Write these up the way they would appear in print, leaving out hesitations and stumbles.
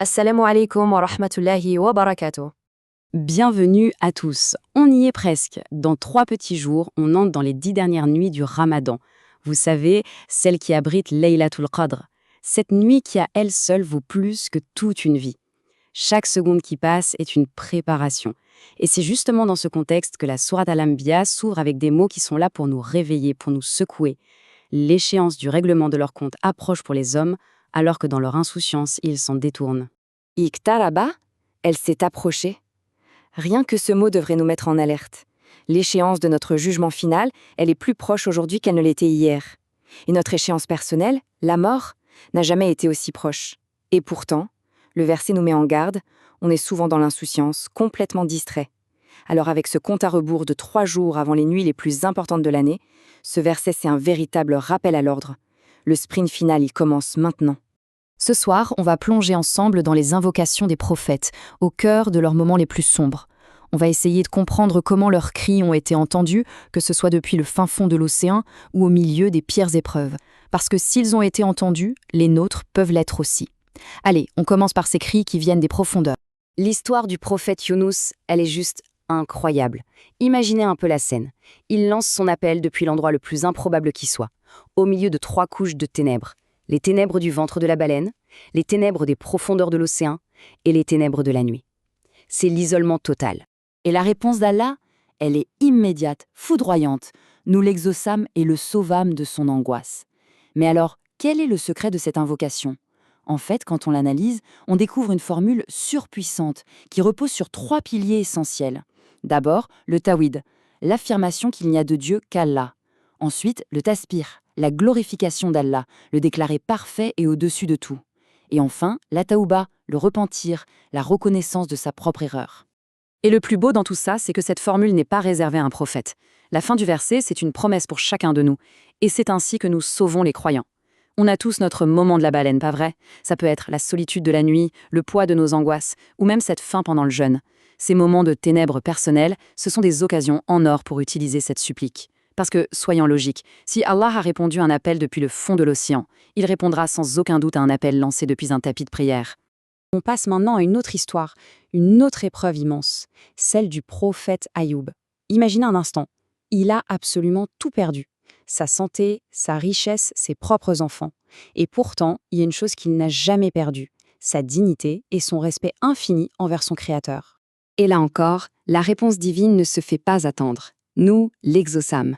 Assalamu alaikum wa rahmatullahi wa barakatuh. Bienvenue à tous. On y est presque. Dans 3 petits jours, on entre dans les 10 dernières nuits du Ramadan. Vous savez, celle qui abrite Laylatul Qadr. Cette nuit qui à elle seule vaut plus que toute une vie. Chaque seconde qui passe est une préparation. Et c'est justement dans ce contexte que la sourate Al-Anbiya s'ouvre avec des mots qui sont là pour nous réveiller, pour nous secouer. L'échéance du règlement de leur compte approche pour les hommes, alors que dans leur insouciance, ils s'en détournent. Iqtaraba, elle s'est approchée. Rien que ce mot devrait nous mettre en alerte. L'échéance de notre jugement final, elle est plus proche aujourd'hui qu'elle ne l'était hier. Et notre échéance personnelle, la mort, n'a jamais été aussi proche. Et pourtant, le verset nous met en garde, on est souvent dans l'insouciance, complètement distrait. Alors avec ce compte à rebours de 3 jours avant les nuits les plus importantes de l'année, ce verset c'est un véritable rappel à l'ordre. Le sprint final, il commence maintenant. Ce soir, on va plonger ensemble dans les invocations des prophètes, au cœur de leurs moments les plus sombres. On va essayer de comprendre comment leurs cris ont été entendus, que ce soit depuis le fin fond de l'océan ou au milieu des pires épreuves. Parce que s'ils ont été entendus, les nôtres peuvent l'être aussi. Allez, on commence par ces cris qui viennent des profondeurs. L'histoire du prophète Younous, elle est juste incroyable. Imaginez un peu la scène. Il lance son appel depuis l'endroit le plus improbable qui soit, au milieu de 3 couches de ténèbres. Les ténèbres du ventre de la baleine, les ténèbres des profondeurs de l'océan et les ténèbres de la nuit. C'est l'isolement total. Et la réponse d'Allah, elle est immédiate, foudroyante. Nous l'exaucâmes et le sauvâmes de son angoisse. Mais alors, quel est le secret de cette invocation ? En fait, quand on l'analyse, on découvre une formule surpuissante qui repose sur 3 piliers essentiels. D'abord, le tawhid, l'affirmation qu'il n'y a de Dieu qu'Allah. Ensuite, le tasbih, la glorification d'Allah, le déclarer parfait et au-dessus de tout. Et enfin, la taouba, le repentir, la reconnaissance de sa propre erreur. Et le plus beau dans tout ça, c'est que cette formule n'est pas réservée à un prophète. La fin du verset, c'est une promesse pour chacun de nous. Et c'est ainsi que nous sauvons les croyants. On a tous notre moment de la baleine, pas vrai ? Ça peut être la solitude de la nuit, le poids de nos angoisses, ou même cette faim pendant le jeûne. Ces moments de ténèbres personnelles, ce sont des occasions en or pour utiliser cette supplique. Parce que, soyons logiques, si Allah a répondu à un appel depuis le fond de l'océan, il répondra sans aucun doute à un appel lancé depuis un tapis de prière. On passe maintenant à une autre histoire, une autre épreuve immense, celle du prophète Ayoub. Imaginez un instant, il a absolument tout perdu. Sa santé, sa richesse, ses propres enfants. Et pourtant, il y a une chose qu'il n'a jamais perdue, sa dignité et son respect infini envers son Créateur. Et là encore, la réponse divine ne se fait pas attendre. Nous l'exaucâmes.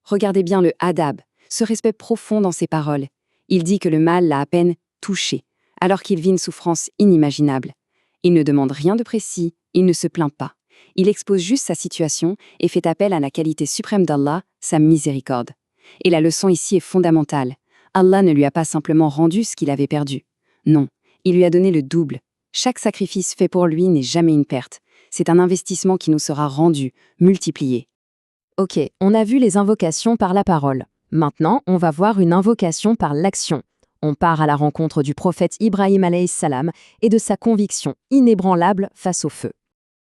Regardez bien le adab, ce respect profond dans ses paroles. Il dit que le mal l'a à peine touché, alors qu'il vit une souffrance inimaginable. Il ne demande rien de précis, il ne se plaint pas. Il expose juste sa situation et fait appel à la qualité suprême d'Allah, sa miséricorde. Et la leçon ici est fondamentale. Allah ne lui a pas simplement rendu ce qu'il avait perdu. Non, il lui a donné le double. Chaque sacrifice fait pour lui n'est jamais une perte. C'est un investissement qui nous sera rendu, multiplié. Ok, on a vu les invocations par la parole. Maintenant, on va voir une invocation par l'action. On part à la rencontre du prophète Ibrahim alayhi salam et de sa conviction inébranlable face au feu.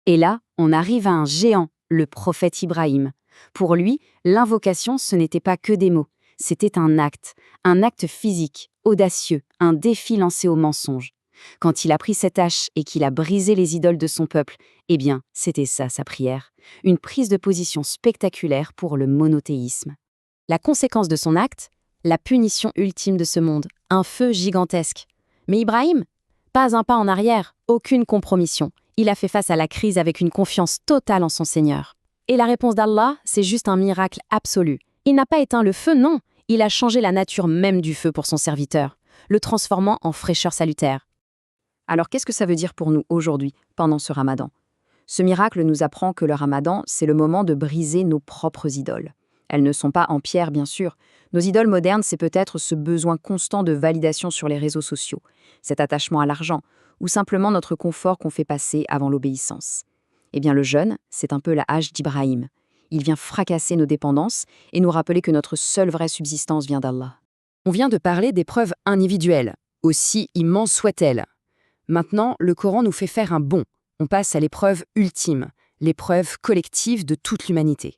Et là, on arrive à un géant, le prophète Ibrahim. Pour lui, l'invocation, ce n'était pas que des mots, c'était un acte physique, audacieux, un défi lancé au mensonge. Quand il a pris cette hache et qu'il a brisé les idoles de son peuple, eh bien, c'était ça sa prière, une prise de position spectaculaire pour le monothéisme. La conséquence de son acte, la punition ultime de ce monde, un feu gigantesque. Mais Ibrahim, pas un pas en arrière, aucune compromission. Il a fait face à la crise avec une confiance totale en son Seigneur. Et la réponse d'Allah, c'est juste un miracle absolu. Il n'a pas éteint le feu, non. Il a changé la nature même du feu pour son serviteur, le transformant en fraîcheur salutaire. Alors qu'est-ce que ça veut dire pour nous aujourd'hui, pendant ce ramadan ? Ce miracle nous apprend que le ramadan, c'est le moment de briser nos propres idoles. Elles ne sont pas en pierre, bien sûr. Nos idoles modernes, c'est peut-être ce besoin constant de validation sur les réseaux sociaux, cet attachement à l'argent, ou simplement notre confort qu'on fait passer avant l'obéissance. Eh bien, le jeûne, c'est un peu la hache d'Ibrahim. Il vient fracasser nos dépendances et nous rappeler que notre seule vraie subsistance vient d'Allah. On vient de parler d'épreuves individuelles, aussi immenses soient-elles. Maintenant, le Coran nous fait faire un bond. On passe à l'épreuve ultime, l'épreuve collective de toute l'humanité.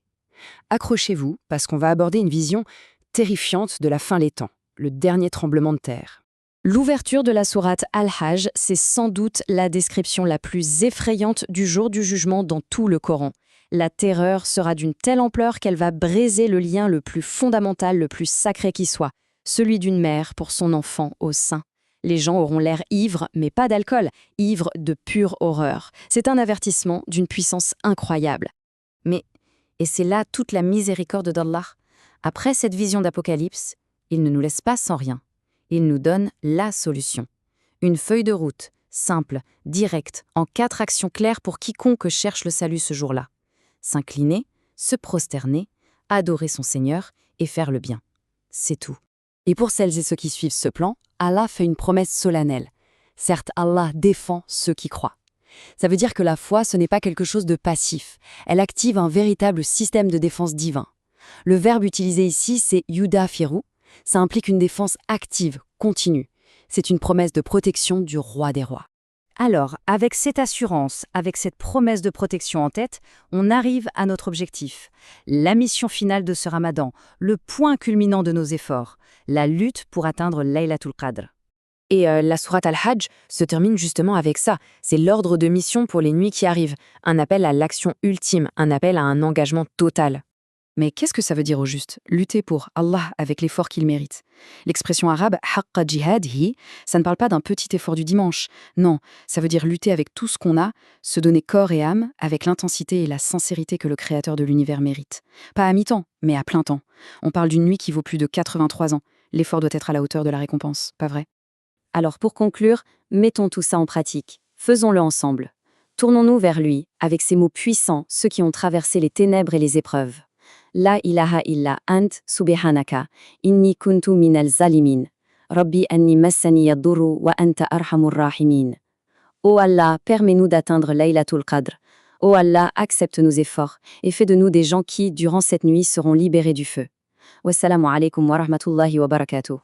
Accrochez-vous, parce qu'on va aborder une vision terrifiante de la fin des temps, le dernier tremblement de terre. L'ouverture de la sourate Al-Hajj, c'est sans doute la description la plus effrayante du jour du jugement dans tout le Coran. La terreur sera d'une telle ampleur qu'elle va briser le lien le plus fondamental, le plus sacré qui soit, celui d'une mère pour son enfant au sein. Les gens auront l'air ivres, mais pas d'alcool, ivres de pure horreur. C'est un avertissement d'une puissance incroyable. Et c'est là toute la miséricorde d'Allah. Après cette vision d'Apocalypse, il ne nous laisse pas sans rien. Il nous donne la solution. Une feuille de route, simple, directe, en 4 actions claires pour quiconque cherche le salut ce jour-là. S'incliner, se prosterner, adorer son Seigneur et faire le bien. C'est tout. Et pour celles et ceux qui suivent ce plan, Allah fait une promesse solennelle. Certes, Allah défend ceux qui croient. Ça veut dire que la foi, ce n'est pas quelque chose de passif. Elle active un véritable système de défense divin. Le verbe utilisé ici, c'est yudafiru. Ça implique une défense active, continue. C'est une promesse de protection du roi des rois. Alors, avec cette assurance, avec cette promesse de protection en tête, on arrive à notre objectif. La mission finale de ce ramadan, le point culminant de nos efforts, la lutte pour atteindre Laylatul Qadr. Et la sourate Al-Hajj se termine justement avec ça. C'est l'ordre de mission pour les nuits qui arrivent. Un appel à l'action ultime, un appel à un engagement total. Mais qu'est-ce que ça veut dire au juste? Lutter pour Allah avec l'effort qu'il mérite. L'expression arabe « haqqa jihadhi », ça ne parle pas d'un petit effort du dimanche. Non, ça veut dire lutter avec tout ce qu'on a, se donner corps et âme avec l'intensité et la sincérité que le Créateur de l'univers mérite. Pas à mi-temps, mais à plein temps. On parle d'une nuit qui vaut plus de 83 ans. L'effort doit être à la hauteur de la récompense, pas vrai? Alors pour conclure, mettons tout ça en pratique. Faisons-le ensemble. Tournons-nous vers lui, avec ces mots puissants, ceux qui ont traversé les ténèbres et les épreuves. La ilaha illa ant subhanaka, inni kuntu minal zalimin. Rabbi anni massani yaddurru wa anta arhamur rahimin. Ô Allah, permets-nous d'atteindre Laylatul Qadr. Ô Allah, accepte nos efforts et fais de nous des gens qui, durant cette nuit, seront libérés du feu. Wassalamu alaikum wa rahmatullahi wa barakatuh.